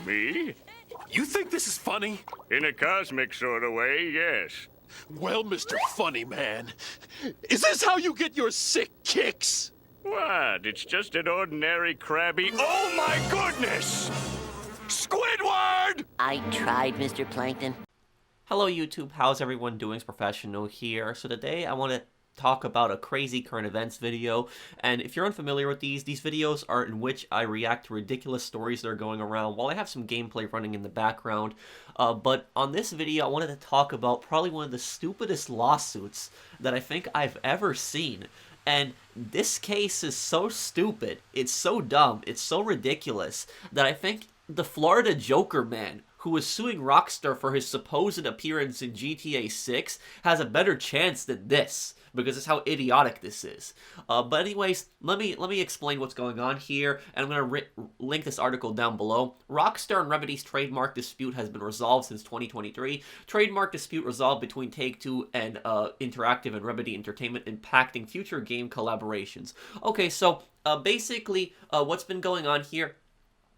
Me? You think this is funny? In a cosmic sort of way, yes. Well, Mr. Funny Man, is this how you get your sick kicks? What? It's just an ordinary crabby... Oh my goodness! Squidward! I tried, Mr. Plankton. Hello YouTube, how's everyone doing? It's Professional here. So today I want to talk about a crazy current events video, and if you're unfamiliar with these videos are in which I react to ridiculous stories that are going around while I have some gameplay running in the background. But on this video I wanted to talk about probably one of the stupidest lawsuits that I think I've ever seen. And this case is so stupid, it's so dumb, it's so ridiculous that I think the Florida Joker man who was suing Rockstar for his supposed appearance in GTA 6 has a better chance than this, because it's how idiotic this is. But anyways, let me explain what's going on here, and I'm going to link this article down below. Rockstar and Remedy's trademark dispute has been resolved since 2023. Trademark dispute resolved between Take-Two and Interactive and Remedy Entertainment, impacting future game collaborations. Okay, so basically what's been going on here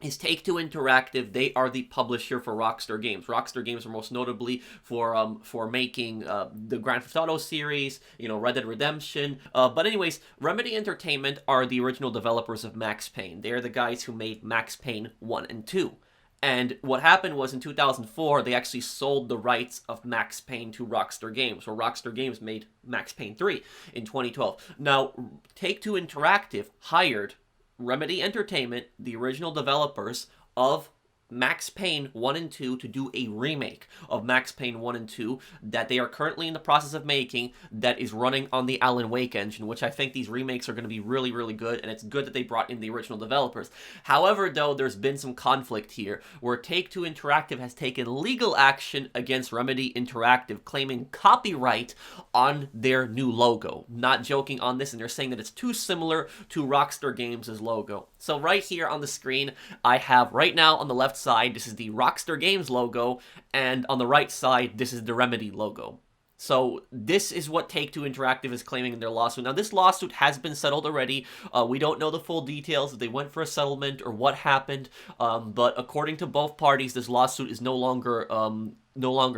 is Take-Two Interactive. They are the publisher for Rockstar Games. Rockstar Games are most notably for making the Grand Theft Auto series, you know, Red Dead Redemption. But anyways, Remedy Entertainment are the original developers of Max Payne. They are the guys who made Max Payne 1 and 2. And what happened was in 2004, they actually sold the rights of Max Payne to Rockstar Games, where Rockstar Games made Max Payne 3 in 2012. Now, Take-Two Interactive hired Remedy Entertainment, the original developers of Max Payne 1 and 2, to do a remake of Max Payne 1 and 2 that they are currently in the process of making, that is running on the Alan Wake engine, which I think these remakes are going to be really, really good, and it's good that they brought in the original developers. However, though, there's been some conflict here, where Take-Two Interactive has taken legal action against Remedy Interactive, claiming copyright on their new logo. Not joking on this, and they're saying that it's too similar to Rockstar Games' logo. So right here on the screen, I have, right now on the left side, this is the Rockstar Games logo, and on the right side, this is the Remedy logo. So this is what Take-Two Interactive is claiming in their lawsuit. Now, this lawsuit has been settled already. We don't know the full details, if they went for a settlement or what happened, but according to both parties, this lawsuit is no longer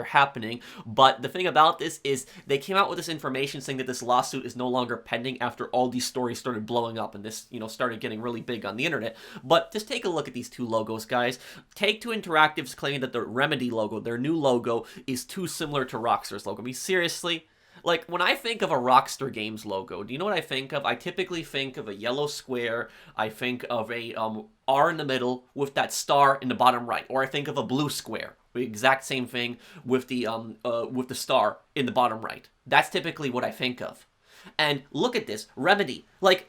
happening. But the thing about this is they came out with this information saying that this lawsuit is no longer pending after all these stories started blowing up and this, you know, started getting really big on the internet. But just take a look at these two logos, guys. Take-Two Interactive is claiming that the Remedy logo, their new logo, is too similar to Rockstar's logo. I mean, seriously? Like, when I think of a Rockstar Games logo, do you know what I think of? I typically think of a yellow square. I think of a R in the middle with that star in the bottom right. Or I think of a blue square. The exact same thing with the star in the bottom right. That's typically what I think of. And look at this, Remedy. Like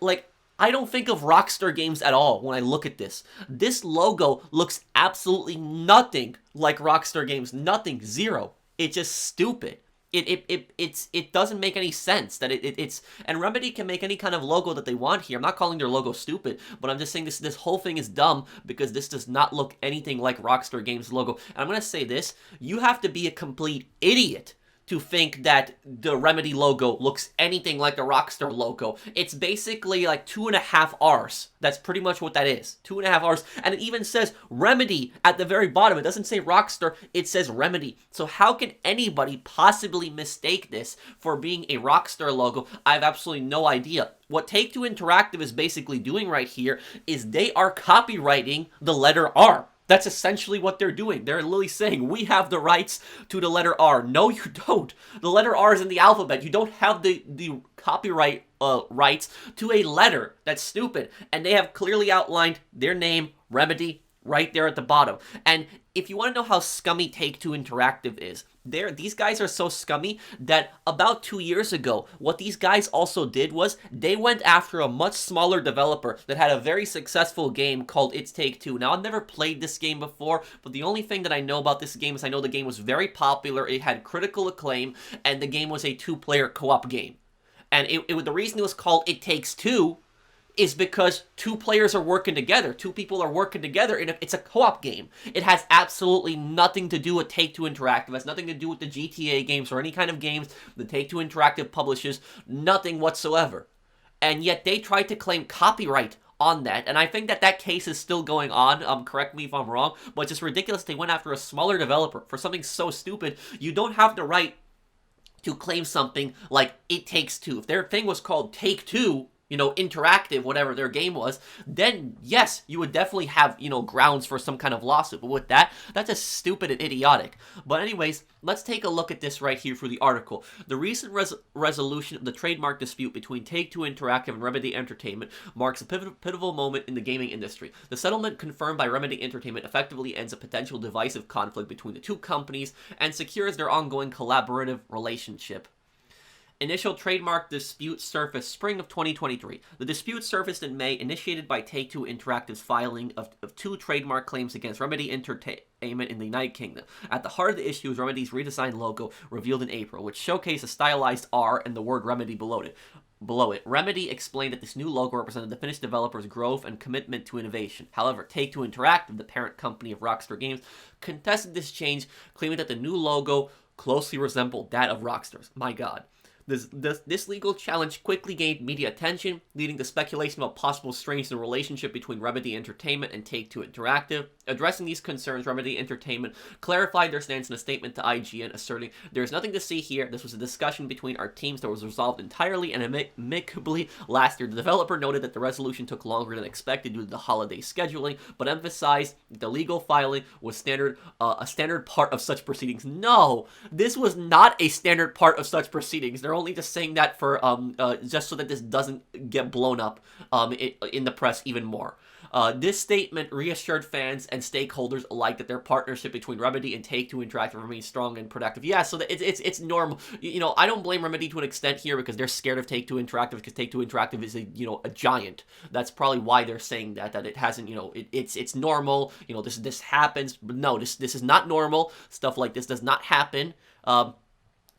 I don't think of Rockstar Games at all when I look at this. This logo looks absolutely nothing like Rockstar Games. Nothing. Zero. It's just stupid. It doesn't make any sense that it's, and Remedy can make any kind of logo that they want here. I'm not calling their logo stupid, but I'm just saying this whole thing is dumb because this does not look anything like Rockstar Games' logo. And I'm gonna say this: you have to be a complete idiot to think that the Remedy logo looks anything like the Rockstar logo. It's basically like 2.5 R's. That's pretty much what that is. 2.5 R's. And it even says Remedy at the very bottom. It doesn't say Rockstar, it says Remedy. So how can anybody possibly mistake this for being a Rockstar logo? I have absolutely no idea. What Take-Two Interactive is basically doing right here is they are copywriting the letter R. That's essentially what they're doing. They're literally saying, we have the rights to the letter R. No, you don't. The letter R is in the alphabet. You don't have the copyright rights to a letter. That's stupid. And they have clearly outlined their name, Remedy, right there at the bottom. And if you want to know how scummy Take-Two Interactive is, these guys are so scummy that about 2 years ago, what these guys also did was they went after a much smaller developer that had a very successful game called It's Take-Two. Now, I've never played this game before, but the only thing that I know about this game is I know the game was very popular, it had critical acclaim, and the game was a 2-player co-op game. And the reason it was called It Takes Two is because 2 players are working together. 2 people are working together, and it's a co-op game. It has absolutely nothing to do with Take-Two Interactive. It has nothing to do with the GTA games or any kind of games the Take-Two Interactive publishes. Nothing whatsoever. And yet they tried to claim copyright on that. And I think that that case is still going on. Correct me if I'm wrong, but it's just ridiculous they went after a smaller developer for something so stupid. You don't have the right to claim something like It Takes Two. If their thing was called Take Two, interactive, whatever their game was, then yes, you would definitely have, grounds for some kind of lawsuit. But with that, that's just stupid and idiotic. But anyways, let's take a look at this right here for the article. The recent resolution of the trademark dispute between Take-Two Interactive and Remedy Entertainment marks a pivotal moment in the gaming industry. The settlement, confirmed by Remedy Entertainment, effectively ends a potential divisive conflict between the two companies and secures their ongoing collaborative relationship. Initial trademark dispute surfaced spring of 2023. The dispute surfaced in May, initiated by Take-Two Interactive's filing of 2 trademark claims against Remedy Entertainment in the United Kingdom. At the heart of the issue is Remedy's redesigned logo, revealed in April, which showcased a stylized R and the word Remedy below it. Remedy explained that this new logo represented the Finnish developer's growth and commitment to innovation. However, Take-Two Interactive, the parent company of Rockstar Games, contested this change, claiming that the new logo closely resembled that of Rockstar's. My god. This legal challenge quickly gained media attention, leading to speculation about possible strains in the relationship between Remedy Entertainment and Take-Two Interactive. Addressing these concerns, Remedy Entertainment clarified their stance in a statement to IGN, asserting, "There is nothing to see here. This was a discussion between our teams that was resolved entirely and amicably last year." The developer noted that the resolution took longer than expected due to the holiday scheduling, but emphasized that the legal filing was a standard part of such proceedings. No, this was not a standard part of such proceedings. They're only just saying that for just so that this doesn't get blown up in the press even more. This statement reassured fans and stakeholders alike that their partnership between Remedy and Take-Two Interactive remains strong and productive. Yeah, so that it's normal. I don't blame Remedy to an extent here because they're scared of Take-Two Interactive because Take-Two Interactive is a giant. That's probably why they're saying that it hasn't, it's normal. This happens, but no, this is not normal. Stuff like this does not happen.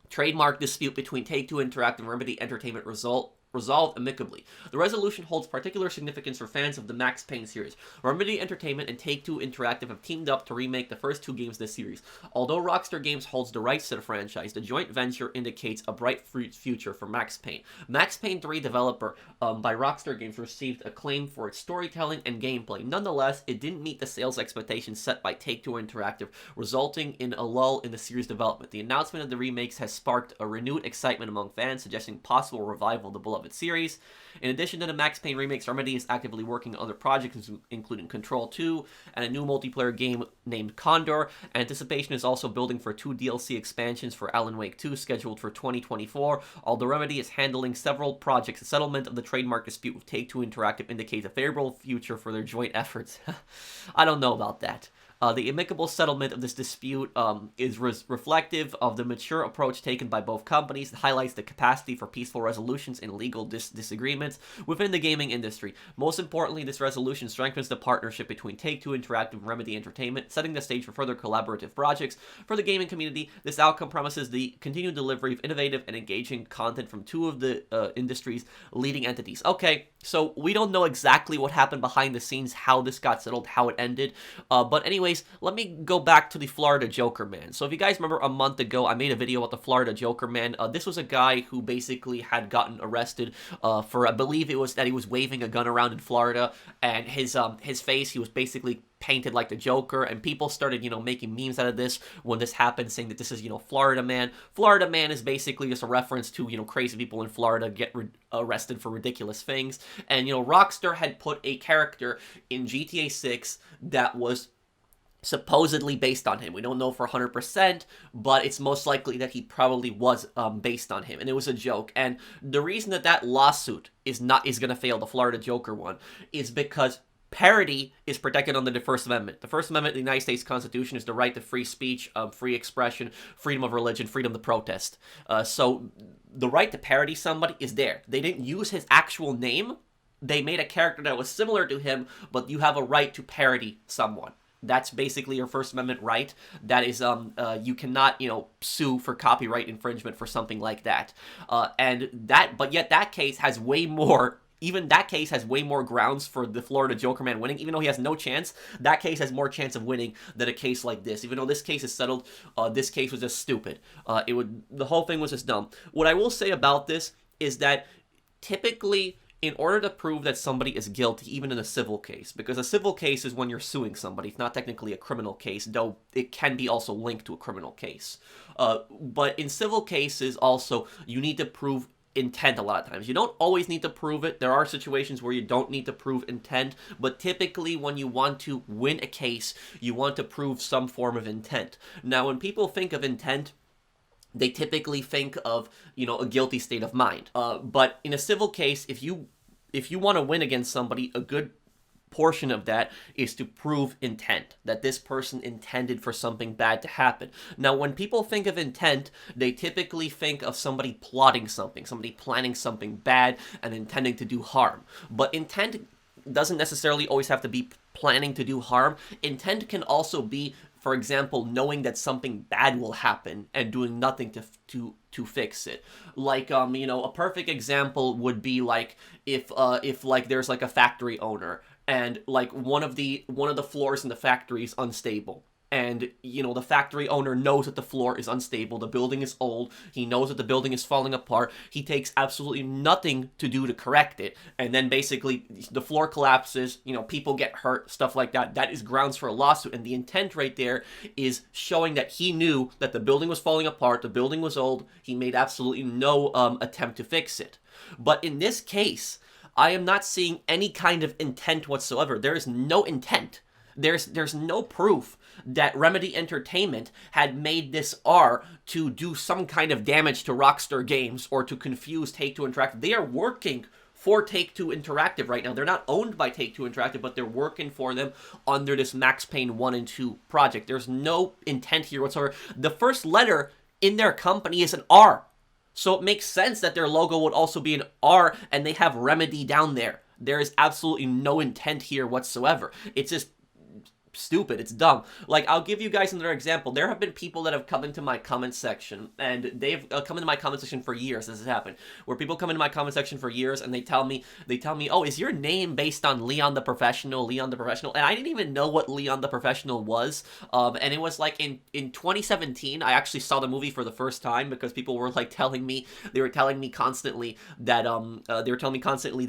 Trademark dispute between Take-Two Interactive and Remedy Entertainment resolved amicably. The resolution holds particular significance for fans of the Max Payne series. Remedy Entertainment and Take-Two Interactive have teamed up to remake the first 2 games of this series. Although Rockstar Games holds the rights to the franchise, the joint venture indicates a bright future for Max Payne. Max Payne 3 developer by Rockstar Games received acclaim for its storytelling and gameplay. Nonetheless, it didn't meet the sales expectations set by Take-Two Interactive, resulting in a lull in the series development. The announcement of the remakes has sparked a renewed excitement among fans, suggesting possible revival of the beloved series. In addition to the Max Payne remakes, Remedy is actively working on other projects, including Control 2 and a new multiplayer game named Condor. Anticipation is also building for 2 DLC expansions for Alan Wake 2, scheduled for 2024. Although Remedy is handling several projects, the settlement of the trademark dispute with Take-Two Interactive indicates a favorable future for their joint efforts. I don't know about that. The amicable settlement of this dispute is reflective of the mature approach taken by both companies. It highlights the capacity for peaceful resolutions in legal disagreements within the gaming industry. Most importantly, this resolution strengthens the partnership between Take-Two Interactive and Remedy Entertainment, setting the stage for further collaborative projects. For the gaming community, this outcome promises the continued delivery of innovative and engaging content from 2 of the industry's leading entities. Okay, so we don't know exactly what happened behind the scenes, how this got settled, how it ended, but anyways, let me go back to the Florida Joker Man. So if you guys remember a month ago, I made a video about the Florida Joker Man. This was a guy who basically had gotten arrested for, I believe it was that he was waving a gun around in Florida, and his face, he was basically painted like the Joker, and people started, making memes out of this when this happened, saying that this is, Florida Man. Florida Man is basically just a reference to, crazy people in Florida get arrested for ridiculous things. And, Rockstar had put a character in GTA 6 that was supposedly based on him. We don't know for 100%, but it's most likely that he probably was based on him, and it was a joke. And the reason that lawsuit is going to fail, the Florida Joker one, is because parody is protected under the First Amendment. The First Amendment of the United States Constitution is the right to free speech, free expression, freedom of religion, freedom to protest. So the right to parody somebody is there. They didn't use his actual name. They made a character that was similar to him, but you have a right to parody someone. That's basically your First Amendment right. That is, you cannot, sue for copyright infringement for something like that. But yet that case has way more. Even that case has way more grounds for the Florida Joker Man winning. Even though he has no chance, that case has more chance of winning than a case like this. Even though this case is settled, this case was just stupid. The whole thing was just dumb. What I will say about this is that typically, in order to prove that somebody is guilty, even in a civil case, because a civil case is when you're suing somebody, it's not technically a criminal case, though it can be also linked to a criminal case. But in civil cases, also, you need to prove intent a lot of times. You don't always need to prove it. There are situations where you don't need to prove intent, but typically when you want to win a case, you want to prove some form of intent. Now, when people think of intent, they typically think of, a guilty state of mind. But in a civil case, if you want to win against somebody, a good portion of that is to prove intent, that this person intended for something bad to happen. Now, when people think of intent, they typically think of somebody plotting something, somebody planning something bad and intending to do harm. But intent doesn't necessarily always have to be planning to do harm. Intent can also be, for example, knowing that something bad will happen and doing nothing to fix it. Like, a perfect example would be like if there's like a factory owner and like one of the floors in the factory is unstable. And, the factory owner knows that the floor is unstable, the building is old, he knows that the building is falling apart, he takes absolutely nothing to do to correct it, and then basically the floor collapses, people get hurt, stuff like that. That is grounds for a lawsuit, and the intent right there is showing that he knew that the building was falling apart, the building was old, he made absolutely no attempt to fix it. But in this case, I am not seeing any kind of intent whatsoever. There is no intent. There's no proof that Remedy Entertainment had made this R to do some kind of damage to Rockstar Games or to confuse Take-Two Interactive. They are working for Take-Two Interactive right now. They're not owned by Take-Two Interactive, but they're working for them under this Max Payne 1 and 2 project. There's no intent here whatsoever. The first letter in their company is an R. So it makes sense that their logo would also be an R, and they have Remedy down there. There is absolutely no intent here whatsoever. It's just stupid. It's dumb. Like, I'll give you guys another example. There have been people that have come into my comment section, and they've come into my comment section for years. This has happened, where people come into my comment section for years, and they tell me, oh, is your name based on Leon the Professional? And I didn't even know what Leon the Professional was. And it was like in 2017, I actually saw the movie for the first time because people were like telling me constantly that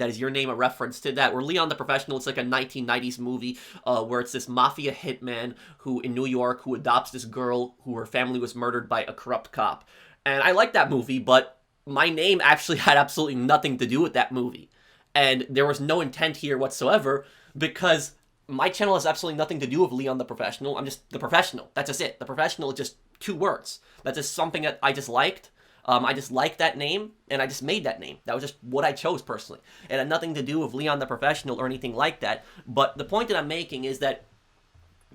is your name a reference to that? Where Leon the Professional, it's like a 1990s movie where it's this mafia hitman who in New York who adopts this girl who her family was murdered by a corrupt cop. And I like that movie, but my name actually had absolutely nothing to do with that movie. And there was no intent here whatsoever because my channel has absolutely nothing to do with Leon the Professional. I'm just the Professional. That's just it. The Professional is just 2 words. That's just something that I just liked. I just liked that name, and I just made that name. That was just what I chose personally. It had nothing to do with Leon the Professional or anything like that. But the point that I'm making is that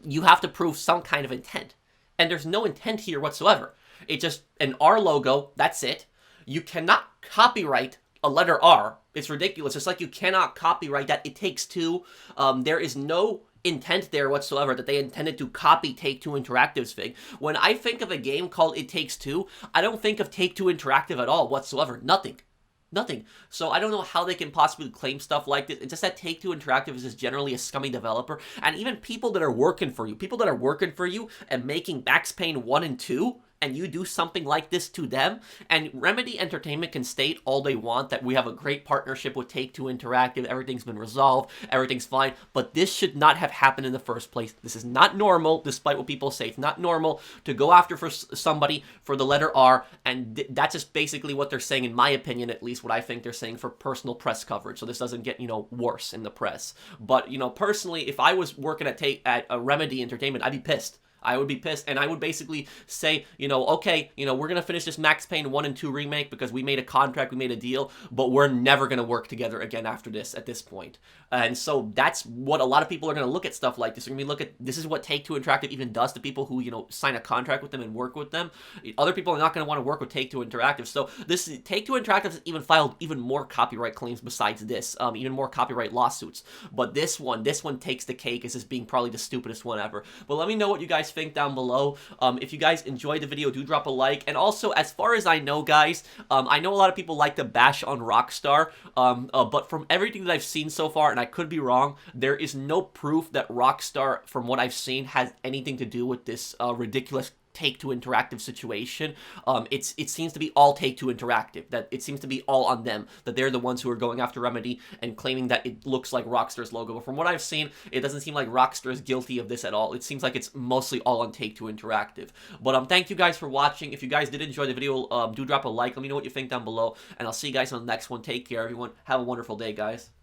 you have to prove some kind of intent. And there's no intent here whatsoever. It's just an R logo, that's it. You cannot copyright a letter R. It's ridiculous. Just like you cannot copyright that It Takes Two. There is no intent there whatsoever that they intended to copy Take-Two Interactive's thing. When I think of a game called It Takes Two, I don't think of Take-Two Interactive at all whatsoever. Nothing. So I don't know how they can possibly claim stuff like this. It's just that Take-Two Interactive is just generally a scummy developer. And even people that are working for you and making Max Payne 1 and 2, and you do something like this to them, and Remedy Entertainment can state all they want that we have a great partnership with Take-Two Interactive, everything's been resolved, everything's fine, but this should not have happened in the first place. This is not normal, despite what people say. It's not normal to go after for somebody for the letter R, and that's just basically what they're saying, in my opinion, at least what I think they're saying for personal press coverage, so this doesn't get, worse in the press. But, personally, if I was working at a Remedy Entertainment, I'd be pissed. I would be pissed, and I would basically say, okay, we're going to finish this Max Payne 1 and 2 remake because we made a contract, we made a deal, but we're never going to work together again after this at this point. And so that's what a lot of people are going to look at stuff like this. They're going to look at, this is what Take-Two Interactive even does to people who, sign a contract with them and work with them. Other people are not going to want to work with Take-Two Interactive. So this Take-Two Interactive has even filed even more copyright claims besides this, even more copyright lawsuits. But this one takes the cake as this being probably the stupidest one ever. But let me know what you guys think down below. If you guys enjoyed the video, do drop a like. And also, as far as I know, guys, I know a lot of people like to bash on Rockstar, but from everything that I've seen so far, and I could be wrong, there is no proof that Rockstar, from what I've seen, has anything to do with this ridiculous Take-Two Interactive situation. It seems to be all Take-Two Interactive. That it seems to be all on them. That they're the ones who are going after Remedy and claiming that it looks like Rockstar's logo. But from what I've seen, it doesn't seem like Rockstar is guilty of this at all. It seems like it's mostly all on Take-Two Interactive. But thank you guys for watching. If you guys did enjoy the video, do drop a like. Let me know what you think down below. And I'll see you guys on the next one. Take care, everyone. Have a wonderful day, guys.